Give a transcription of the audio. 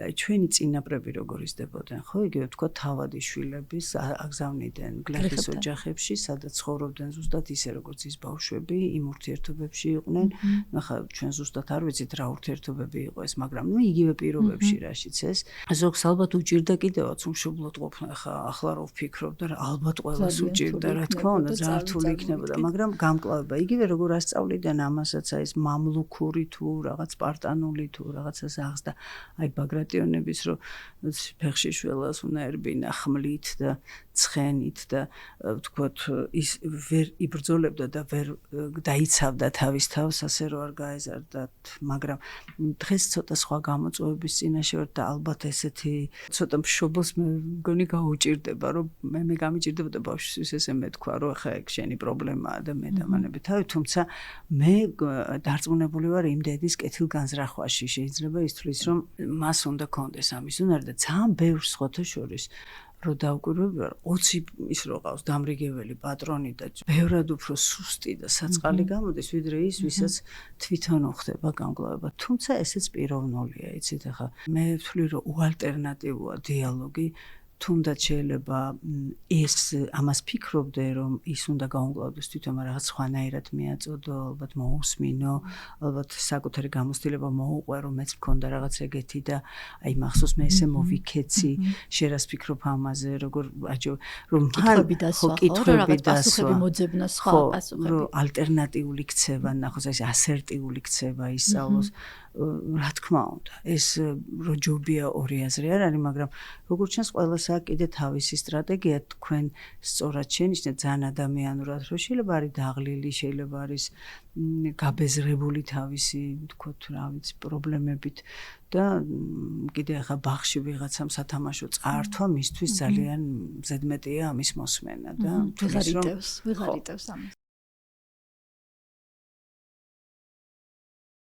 ჩვენი წინაპრები როგორ იზრდებოდნენ, ხო, იგივე თქვა თავადიშვილების აგზავნიდნენ გლეხის ოჯახებში, სადაც ცხოვრობდნენ ზუსტად ისე როგორც ის ბავშვები, იმ ურთიერთობებში იყვნენ. ნახა, ჩვენ ზუსტად არ ვიცით რა ურთიერთობები იყო ეს, მაგრამ იგივე პირობებში რაშიც ეს. ზოგს ალბათ უჭირდა კიდევაც უმშობლოდ ყოფნა, ახლა რო ვფიქრობ და ალბათ ყველას უჭირდა, რა თქმა უნდა, ძალიან რთული იქნებოდა, მაგრამ გამკლავება იგივე როგორ ასწავლიდან ამასაც აი ეს მამლუქური თუ რაღაც სპარტანული თუ რაღაცა ზაღს და აი ბაგრატიონების რო ფეხში შველას უნდა ერბინა ხმლით და ცხენით და ვთქვათ ის ვერ იბრძოლებდა და ვერ დაიცავდა თავის თავს ასე რომ არ გაეზარდათ, მაგრამ დღეს ცოტა სხვა გამოწვევების წინაშე ვარ და ალბათ ესეთი ცოტა მშობელს მე მგონი გაუჭირდება რომ მე გამიჭირდებოდა ბავშვისთვის ესე მეთქვა რომ ხა ეგ შენი პრობლემაა და მე დამანები თავი, თუმცა მე დარწმუნებული ვარ იმ დედის კეთილგანზრახვაში, შეიძლება ითვლის რომ მას უნდა კონდეს ამის უნარი და ძალიან ბევრ სხვათა შორის რო დავკვირვები ვარ 20 ის რო ყავს დამრიგებელი პატრონი და ბევრად უფრო სუსტი და საწყალი გამოდის ვიდრე ის ვისაც თვითონ უხდება გამკლავება, თუმცა ესეც პიროვნულია, იცით, ახლა მე ვთვლი რომ უალტერნატივოა დიალოგი, თუნდაც შეიძლება ეს ამას ფიქრობდე რომ ის უნდა გაუმკლავდეს თვითონ რაღაც სხვანაირად მიაწოდო, ალბათ მოусმინო, ალბათ საკუთარი გამოცდილება მოუყვე რომ მეც მქონდა რაღაც ეგეთი და აი მახსოვს მე ესე მოვიქეცი, შენ რას ფიქრობ ამაზე, როგორ რომ კითხვები დასვა, მოძებნა სხვა პასუხები, რომ ალტერნატიული ქცევა ნახოს, ეს ასერტიული ქცევა ისწავლოს, რა თქმა უნდა, ეს რო ჯობია ორი აზრი არ არის, მაგრამ როგორც ჩანს ყველასა კიდე თავისი სტრატეგია, თქვენ სწორად შენიშნეთ ძალიან ადამიანურად, რომ შეიძლება არის დაღლილი, შეიძლება არის გაბეზრებული თავისი, თქოთ, რა ვიცი, პრობლემებით და კიდე ახლა ბაღში ვიღაცამ სათამაშო წაართვა, მისთვის ძალიან ზედმეტია ამის მოსმენა და ვიღარ იტევს ამას.